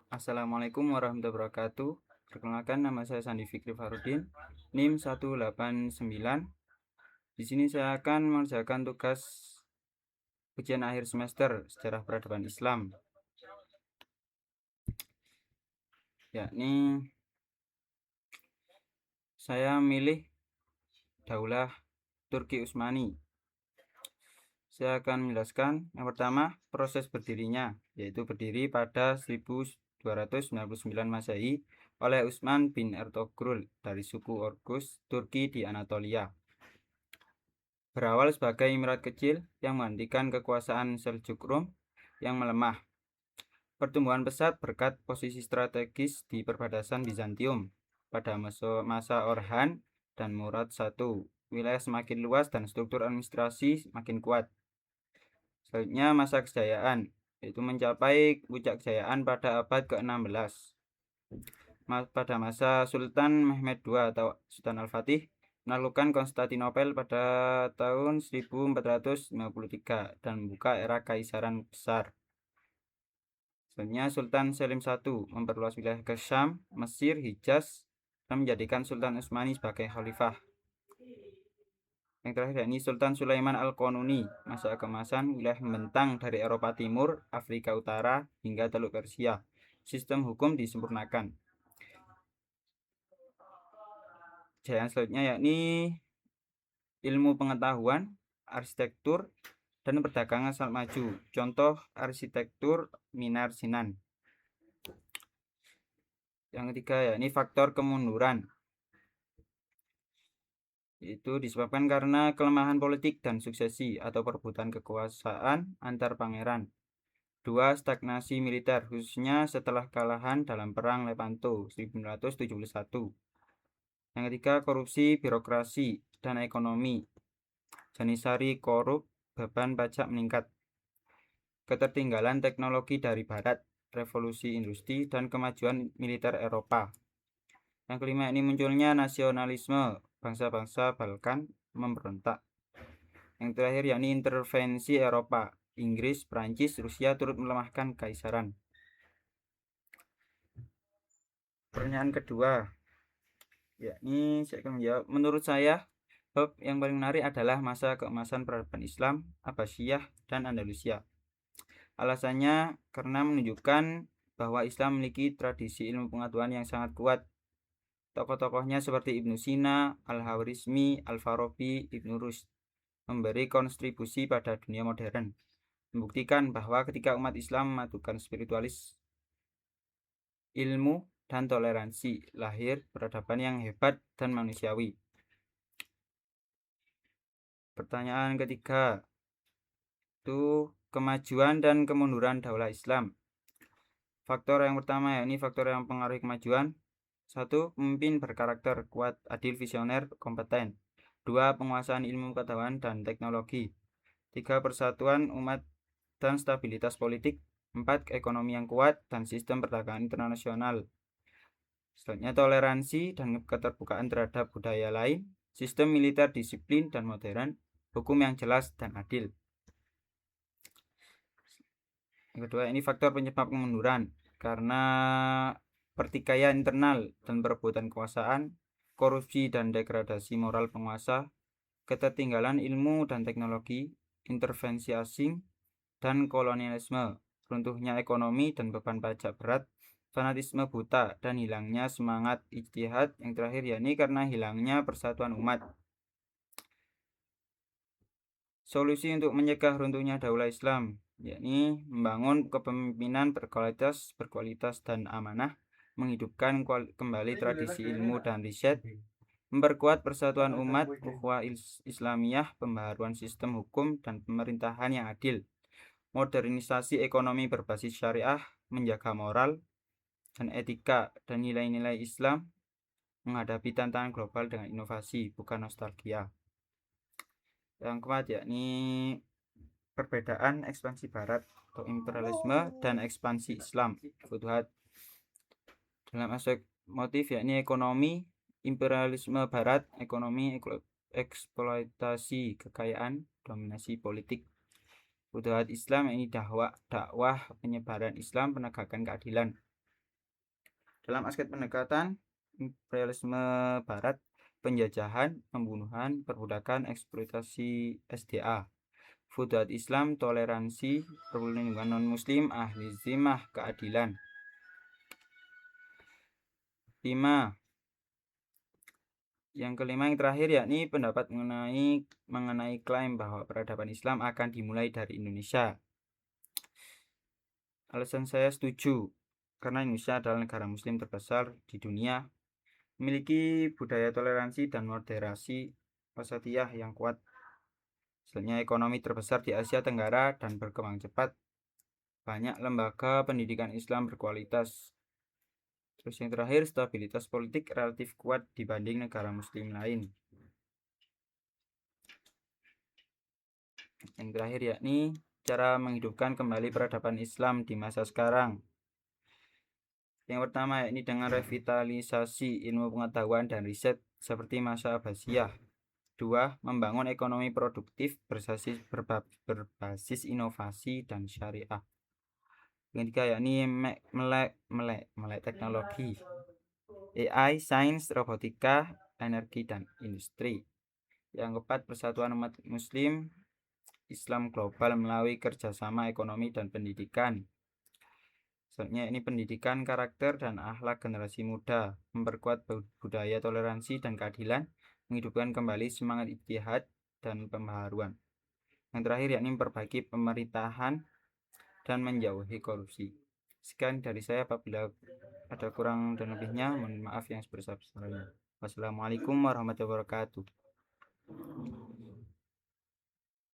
Assalamualaikum warahmatullahi wabarakatuh. Perkenalkan, nama saya Sandi Fikri Farudin, NIM 189. Di sini saya akan mengerjakan tugas ujian akhir semester Sejarah Peradaban Islam, yakni saya milih Daulah Turki Utsmani. Saya akan menjelaskan yang pertama proses berdirinya, yaitu berdiri pada 1299 Masehi oleh Utsman bin Ertugrul dari suku Orkus Turki di Anatolia. Berawal sebagai emirat kecil yang menggantikan kekuasaan Seljuk Rum yang melemah. Pertumbuhan pesat berkat posisi strategis di perbatasan Bizantium pada masa Orhan dan Murad I. Wilayah semakin luas dan struktur administrasi semakin kuat. Selanjutnya masa kejayaan, yaitu mencapai puncak kejayaan pada abad ke-16. Pada masa Sultan Mehmed II atau Sultan Al-Fatih menaklukkan Konstantinopel pada tahun 1453 dan membuka era Kaisaran Besar. Selanjutnya Sultan Selim I memperluas wilayah ke Syam, Mesir, Hijaz, dan menjadikan Sultan Utsmani sebagai khalifah. Yang terakhir yakni Sultan Sulaiman Al-Qanuni, masa keemasan wilayah membentang dari Eropa Timur, Afrika Utara, hingga Teluk Persia. Sistem hukum disempurnakan. Kejayaan selanjutnya yakni ilmu pengetahuan, arsitektur, dan perdagangan sangat maju. Contoh arsitektur Minar Sinan. Yang ketiga yakni faktor kemunduran. Itu disebabkan karena kelemahan politik dan suksesi atau perebutan kekuasaan antar pangeran. 2. Stagnasi militer, khususnya setelah kalahan dalam Perang Lepanto 1971. Yang ketiga, korupsi birokrasi dan ekonomi. Janisari korup, beban pajak meningkat. Ketertinggalan teknologi dari Barat, revolusi industri, dan kemajuan militer Eropa. Yang kelima, ini munculnya nasionalisme, bangsa-bangsa Balkan memberontak. Yang terakhir yakni intervensi Eropa, Inggris, Prancis, Rusia turut melemahkan kaisaran. Pertanyaan kedua, yakni saya akan menjawab. Menurut saya, bab yang paling menarik adalah masa keemasan peradaban Islam, Abbasiyah, dan Andalusia. Alasannya karena menunjukkan bahwa Islam memiliki tradisi ilmu pengetahuan yang sangat kuat. Tokoh-tokohnya seperti Ibnu Sina, Al-Khwarizmi, Al-Farabi, Ibnu Rushd memberi kontribusi pada dunia modern, membuktikan bahwa ketika umat Islam memadukan spiritualis, ilmu, dan toleransi, lahir peradaban yang hebat dan manusiawi. Pertanyaan ketiga, itu kemajuan dan kemunduran daulah Islam. Faktor yang pertama yakni faktor yang mempengaruhi kemajuan. 1. Pemimpin berkarakter kuat, adil, visioner, kompeten. 2. Penguasaan ilmu pengetahuan dan teknologi. 3. Persatuan umat dan stabilitas politik. 4. Ekonomi yang kuat dan sistem perdagangan internasional. Selanjutnya toleransi dan keterbukaan terhadap budaya lain, sistem militer disiplin dan modern, hukum yang jelas dan adil. Yang kedua, ini faktor penyebab kemunduran karena pertikaian internal dan perebutan kekuasaan, korupsi dan degradasi moral penguasa, ketertinggalan ilmu dan teknologi, intervensi asing, dan kolonialisme, runtuhnya ekonomi dan beban pajak berat, fanatisme buta, dan hilangnya semangat ijtihad. Yang terakhir yakni karena hilangnya persatuan umat. Solusi untuk mencegah runtuhnya daulah Islam yakni membangun kepemimpinan berkualitas dan amanah, menghidupkan kembali tradisi ilmu dan riset, memperkuat persatuan umat, ukhuwah Islamiyah, pembaharuan sistem hukum dan pemerintahan yang adil, modernisasi ekonomi berbasis syariah, menjaga moral dan etika dan nilai-nilai Islam, menghadapi tantangan global dengan inovasi, bukan nostalgia. Yang keempat yakni perbedaan ekspansi Barat atau imperialisme dan ekspansi Islam. Futuhat dalam aspek motif yakni ekonomi, imperialisme Barat, ekonomi, eksploitasi kekayaan, dominasi politik. Futuhat Islam yakni dakwah penyebaran Islam, penegakan keadilan. Dalam aspek pendekatan, imperialisme barat, penjajahan, pembunuhan, perbudakan, eksploitasi SDA, fudaat Islam, toleransi, perlindungan non-muslim, ahli zimmah, keadilan. 5. Yang kelima, yang terakhir, yakni pendapat mengenai klaim bahwa peradaban Islam akan dimulai dari Indonesia. Alasan saya setuju, karena Indonesia adalah negara muslim terbesar di dunia, memiliki budaya toleransi dan moderasi wasatiyah yang kuat. Misalnya ekonomi terbesar di Asia Tenggara dan berkembang cepat. Banyak lembaga pendidikan Islam berkualitas. Terus yang terakhir, stabilitas politik relatif kuat dibanding negara muslim lain. Yang terakhir yakni cara menghidupkan kembali peradaban Islam di masa sekarang. Yang pertama yakni dengan revitalisasi ilmu pengetahuan dan riset seperti masa Abbasiyah. 2. Membangun ekonomi produktif berbasis inovasi dan syariah. Yang ketiga yakni melek teknologi, AI, sains, robotika, energi, dan industri. Yang keempat, persatuan umat muslim Islam global melalui kerjasama ekonomi dan pendidikan. Soalnya ini pendidikan karakter dan akhlak generasi muda, memperkuat budaya toleransi dan keadilan, menghidupkan kembali semangat ijtihad dan pembaharuan. Yang terakhir yakni memperbaiki pemerintahan dan menjauhi korupsi. Sekian dari saya, apabila ada kurang dan lebihnya mohon maaf yang sebesar-besarnya. Wassalamualaikum warahmatullahi wabarakatuh.